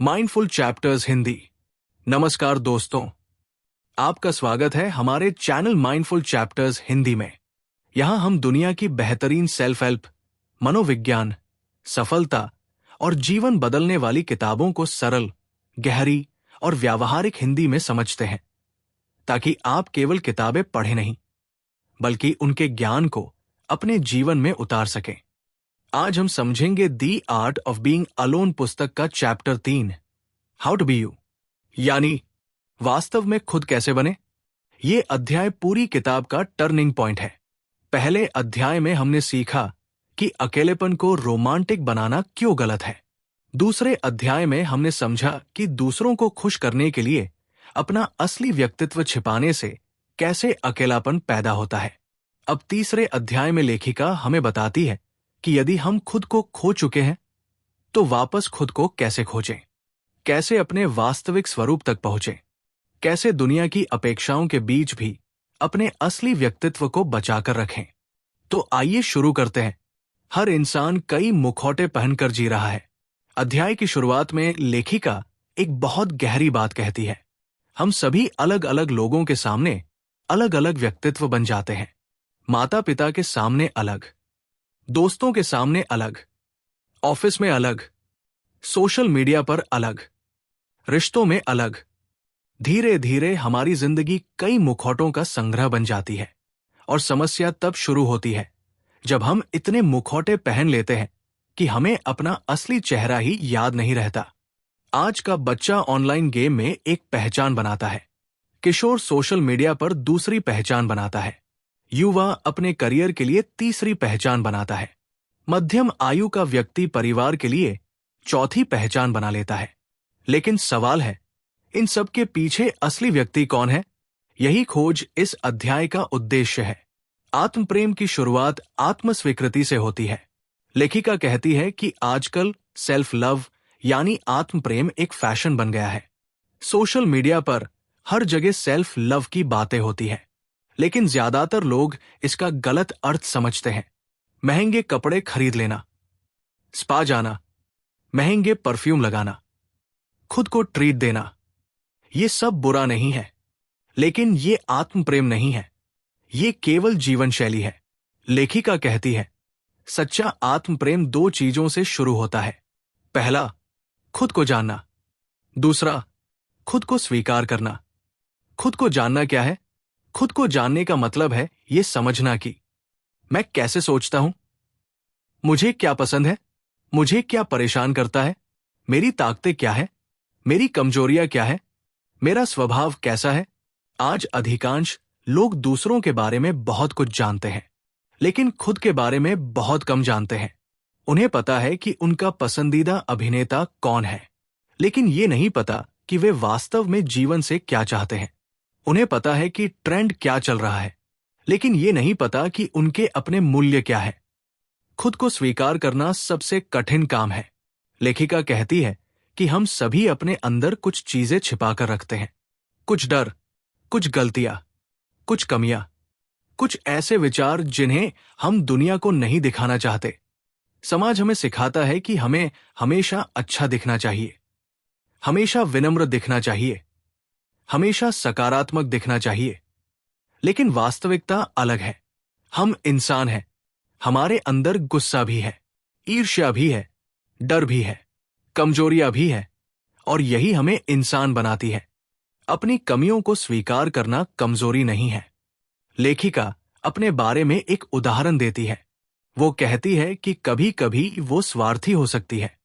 Mindful chapters Hindi. नमस्कार दोस्तों, आपका स्वागत है हमारे चैनल माइंडफुल चैप्टर्स हिंदी में। यहां हम दुनिया की बेहतरीन सेल्फ हेल्प, मनोविज्ञान, सफलता और जीवन बदलने वाली किताबों को सरल, गहरी और व्यावहारिक हिंदी में समझते हैं, ताकि आप केवल किताबें पढ़े नहीं, बल्कि उनके ज्ञान को अपने जीवन में उतार सकें। आज हम समझेंगे the art of being alone पुस्तक का chapter 3, how to be you, यानी वास्तव में खुद कैसे बने। ये अध्याय पूरी किताब का टर्निंग पॉइंट है। पहले अध्याय में हमने सीखा कि अकेलेपन को रोमांटिक बनाना क्यों गलत है। दूसरे अध्याय में हमने समझा कि दूसरों को खुश करने के लिए अपना असली व्यक्तित्व छिपाने से कैसे अकेलापन पैदा होता है। अब तीसरे अध्याय में लेखिका हमें बताती है कि यदि हम खुद को खो चुके हैं तो वापस खुद को कैसे खोजें, कैसे अपने वास्तविक स्वरूप तक पहुंचें, कैसे दुनिया की अपेक्षाओं के बीच भी अपने असली व्यक्तित्व को बचाकर रखें। तो आइए शुरू करते हैं। हर इंसान कई मुखौटे पहनकर जी रहा है। अध्याय की शुरुआत में लेखिका एक बहुत गहरी बात कहती है। हम सभी अलग अलग लोगों के सामने अलग अलग व्यक्तित्व बन जाते हैं। माता पिता के सामने अलग, दोस्तों के सामने अलग, ऑफिस में अलग, सोशल मीडिया पर अलग, रिश्तों में अलग। धीरे धीरे हमारी जिंदगी कई मुखौटों का संग्रह बन जाती है और समस्या तब शुरू होती है जब हम इतने मुखौटे पहन लेते हैं कि हमें अपना असली चेहरा ही याद नहीं रहता। आज का बच्चा ऑनलाइन गेम में एक पहचान बनाता है, किशोर सोशल मीडिया पर दूसरी पहचान बनाता है, युवा अपने करियर के लिए तीसरी पहचान बनाता है, मध्यम आयु का व्यक्ति परिवार के लिए चौथी पहचान बना लेता है। लेकिन सवाल है, इन सब के पीछे असली व्यक्ति कौन है? यही खोज इस अध्याय का उद्देश्य है। आत्मप्रेम की शुरुआत आत्मस्वीकृति से होती है। लेखिका कहती है कि आजकल सेल्फ लव यानी आत्मप्रेम एक फैशन बन गया है। सोशल मीडिया पर हर जगह सेल्फ लव की बातें होती है, लेकिन ज्यादातर लोग इसका गलत अर्थ समझते हैं। महंगे कपड़े खरीद लेना, स्पा जाना, महंगे परफ्यूम लगाना, खुद को ट्रीट देना, ये सब बुरा नहीं है, लेकिन ये आत्मप्रेम नहीं है, ये केवल जीवन शैली है। लेखिका कहती है, सच्चा आत्मप्रेम दो चीजों से शुरू होता है। पहला, खुद को जानना। दूसरा, खुद को स्वीकार करना। खुद को जानना क्या है? खुद को जानने का मतलब है ये समझना कि मैं कैसे सोचता हूं, मुझे क्या पसंद है, मुझे क्या परेशान करता है, मेरी ताकतें क्या है, मेरी कमजोरियां क्या है, मेरा स्वभाव कैसा है। आज अधिकांश लोग दूसरों के बारे में बहुत कुछ जानते हैं, लेकिन खुद के बारे में बहुत कम जानते हैं। उन्हें पता है कि उनका पसंदीदा अभिनेता कौन है, लेकिन ये नहीं पता कि वे वास्तव में जीवन से क्या चाहते हैं। उन्हें पता है कि ट्रेंड क्या चल रहा है, लेकिन ये नहीं पता कि उनके अपने मूल्य क्या है। खुद को स्वीकार करना सबसे कठिन काम है। लेखिका कहती है कि हम सभी अपने अंदर कुछ चीजें छिपाकर रखते हैं, कुछ डर, कुछ गलतियां, कुछ कमियां, कुछ ऐसे विचार जिन्हें हम दुनिया को नहीं दिखाना चाहते। समाज हमें सिखाता है कि हमें हमेशा अच्छा दिखना चाहिए, हमेशा विनम्र दिखना चाहिए, हमेशा सकारात्मक दिखना चाहिए। लेकिन वास्तविकता अलग है। हम इंसान हैं, हमारे अंदर गुस्सा भी है, ईर्ष्या भी है, डर भी है, कमजोरियां भी है, और यही हमें इंसान बनाती है। अपनी कमियों को स्वीकार करना कमजोरी नहीं है। लेखिका अपने बारे में एक उदाहरण देती है। वो कहती है कि कभी कभी वो स्वार्थी हो सकती है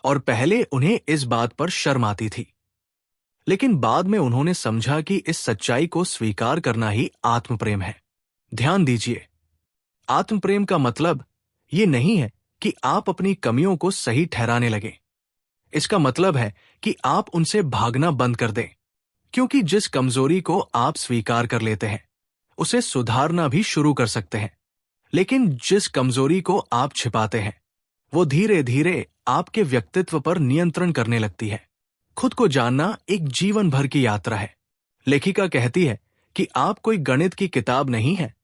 और पहले उन्हें इस बात पर शर्म आती थी, लेकिन बाद में उन्होंने समझा कि इस सच्चाई को स्वीकार करना ही आत्मप्रेम है। ध्यान दीजिए, आत्मप्रेम का मतलब ये नहीं है कि आप अपनी कमियों को सही ठहराने लगे। इसका मतलब है कि आप उनसे भागना बंद कर दें, क्योंकि जिस कमजोरी को आप स्वीकार कर लेते हैं उसे सुधारना भी शुरू कर सकते हैं, लेकिन जिस कमजोरी को आप छिपाते हैं वो धीरे धीरे आपके व्यक्तित्व पर नियंत्रण करने लगती है। खुद को जानना एक जीवन भर की यात्रा है। लेखिका कहती है कि आप कोई गणित की किताब नहीं है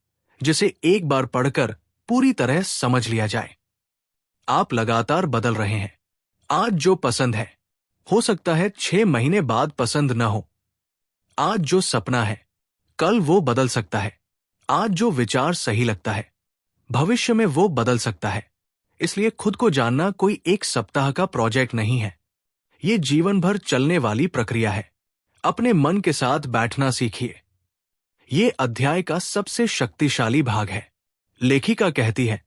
जिसे एक बार पढ़कर पूरी तरह समझ लिया जाए। आप लगातार बदल रहे हैं। आज जो पसंद है हो सकता है 6 महीने बाद पसंद न हो। आज जो सपना है, कल वो बदल सकता है। आज जो विचार सही लगता है, भविष्य में वो बदल सकता है। इसलिए खुद को जानना कोई एक सप्ताह का प्रोजेक्ट नहीं है। ये जीवन भर चलने वाली प्रक्रिया है। अपने मन के साथ बैठना सीखिए। ये अध्याय का सबसे शक्तिशाली भाग है। लेखिका कहती है,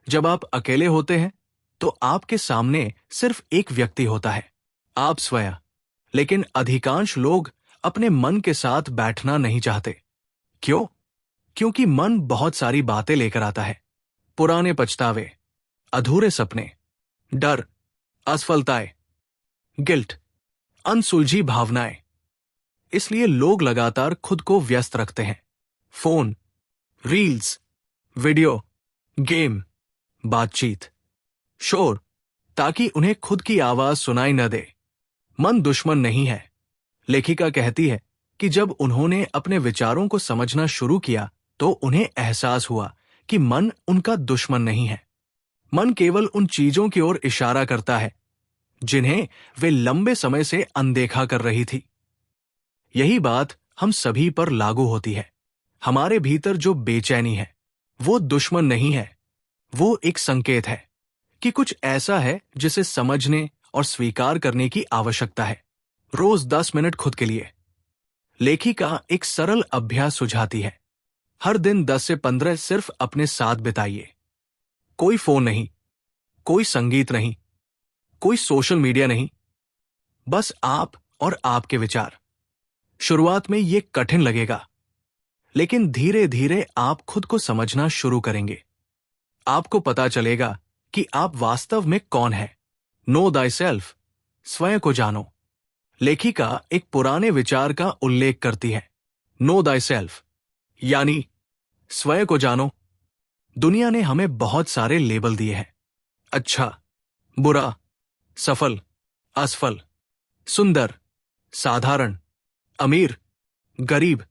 जब आप अकेले होते हैं तो आपके सामने सिर्फ एक व्यक्ति होता है, आप स्वयं। लेकिन अधिकांश लोग अपने मन के साथ बैठना नहीं चाहते। क्यों? क्योंकि मन बहुत सारी बातें लेकर आता है। पुराने पछतावे, अधूरे सपने, डर, असफलताएं, गिल्ट, अनसुलझी भावनाएं। इसलिए लोग लगातार खुद को व्यस्त रखते हैं। फोन, रील्स, वीडियो, गेम, बातचीत, शोर, ताकि उन्हें खुद की आवाज सुनाई न दे। मन दुश्मन नहीं है। लेखिका कहती है कि जब उन्होंने अपने विचारों को समझना शुरू किया तो उन्हें एहसास हुआ कि मन उनका दुश्मन नहीं है। मन केवल उन चीजों की ओर इशारा करता है जिन्हें वे लंबे समय से अनदेखा कर रही थी। यही बात हम सभी पर लागू होती है। हमारे भीतर जो बेचैनी है, वो दुश्मन नहीं है। वो एक संकेत है कि कुछ ऐसा है जिसे समझने और स्वीकार करने की आवश्यकता है। रोज 10 मिनट खुद के लिए। लेखिका एक सरल अभ्यास सुझाती है। हर दिन 10 से 15 सिर्फ अपने साथ बिताइए। कोई फोन नहीं, कोई संगीत नहीं, कोई सोशल मीडिया नहीं, बस आप और आपके विचार। शुरुआत में ये कठिन लगेगा, लेकिन धीरे धीरे आप खुद को समझना शुरू करेंगे। आपको पता चलेगा कि आप वास्तव में कौन हैं। नो दाई सेल्फ, स्वयं को जानो। लेखिका एक पुराने विचार का उल्लेख करती है, नो दाई सेल्फ, यानी स्वयं को जानो। दुनिया ने हमें बहुत सारे लेबल दिए हैं, अच्छा, बुरा, सफल, असफल, सुंदर, साधारण, अमीर, गरीब।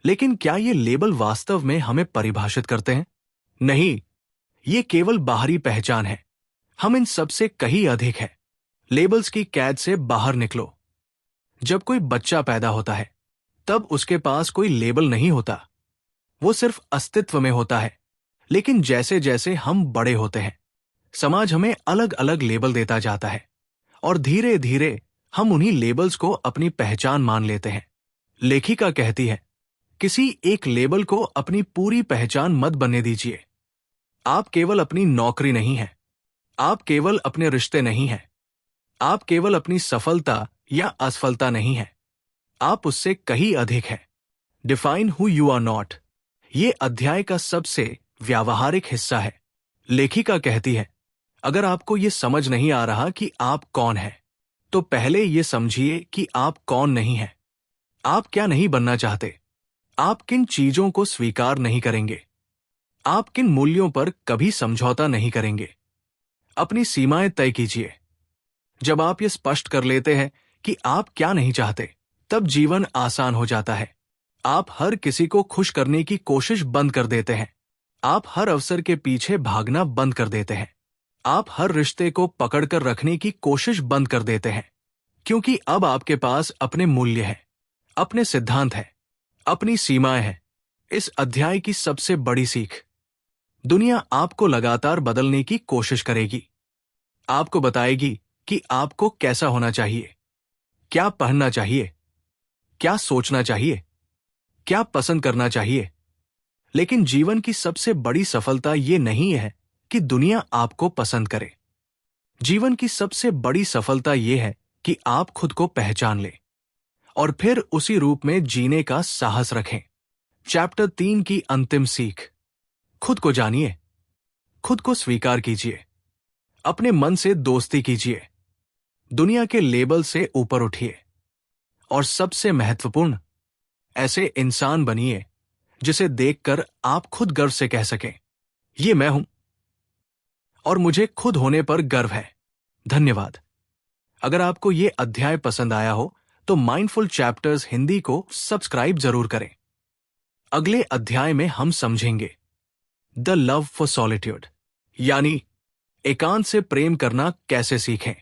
लेकिन क्या ये लेबल वास्तव में हमें परिभाषित करते हैं? नहीं, ये केवल बाहरी पहचान है। हम इन सबसे कहीं अधिक है। लेबल्स की कैद से बाहर निकलो। जब कोई बच्चा पैदा होता है, तब उसके पास कोई लेबल नहीं होता। वो सिर्फ अस्तित्व में होता है। लेकिन जैसे जैसे हम बड़े होते हैं, समाज हमें अलग अलग लेबल देता जाता है और धीरे धीरे हम उन्हीं लेबल्स को अपनी पहचान मान लेते हैं। लेखिका कहती है, किसी एक लेबल को अपनी पूरी पहचान मत बनने दीजिए। आप केवल अपनी नौकरी नहीं है, आप केवल अपने रिश्ते नहीं हैं, आप केवल अपनी सफलता या असफलता नहीं है, आप उससे कहीं अधिक है। Define who you are not, ये अध्याय का सबसे व्यावहारिक हिस्सा है। लेखिका कहती है, अगर आपको ये समझ नहीं आ रहा कि आप कौन हैं, तो पहले ये समझिए कि आप कौन नहीं हैं। आप क्या नहीं बनना चाहते? आप किन चीजों को स्वीकार नहीं करेंगे? आप किन मूल्यों पर कभी समझौता नहीं करेंगे? अपनी सीमाएं तय कीजिए। जब आप ये स्पष्ट कर लेते हैं कि आप क्या नहीं चाहते, तब जीवन आसान हो जाता है। आप हर किसी को खुश करने की कोशिश बंद कर देते हैं। आप हर अवसर के पीछे भागना बंद कर देते हैं। आप हर रिश्ते को पकड़कर रखने की कोशिश बंद कर देते हैं, क्योंकि अब आपके पास अपने मूल्य हैं, अपने सिद्धांत हैं, अपनी सीमाएं हैं। इस अध्याय की सबसे बड़ी सीख, दुनिया आपको लगातार बदलने की कोशिश करेगी। आपको बताएगी कि आपको कैसा होना चाहिए, क्या पहनना चाहिए, क्या सोचना चाहिए, क्या पसंद करना चाहिए। लेकिन जीवन की सबसे बड़ी सफलता ये नहीं है कि दुनिया आपको पसंद करे। जीवन की सबसे बड़ी सफलता यह है कि आप खुद को पहचान लें और फिर उसी रूप में जीने का साहस रखें। चैप्टर 3 की अंतिम सीख, खुद को जानिए, खुद को स्वीकार कीजिए, अपने मन से दोस्ती कीजिए, दुनिया के लेबल से ऊपर उठिए और सबसे महत्वपूर्ण, ऐसे इंसान बनिए जिसे देखकर आप खुद गर्व से कह सकें, ये मैं हूं और मुझे खुद होने पर गर्व है। धन्यवाद। अगर आपको ये अध्याय पसंद आया हो तो माइंडफुल चैप्टर्स हिंदी को सब्सक्राइब जरूर करें। अगले अध्याय में हम समझेंगे द लव फॉर सॉलिट्यूड, यानी एकांत से प्रेम करना कैसे सीखें।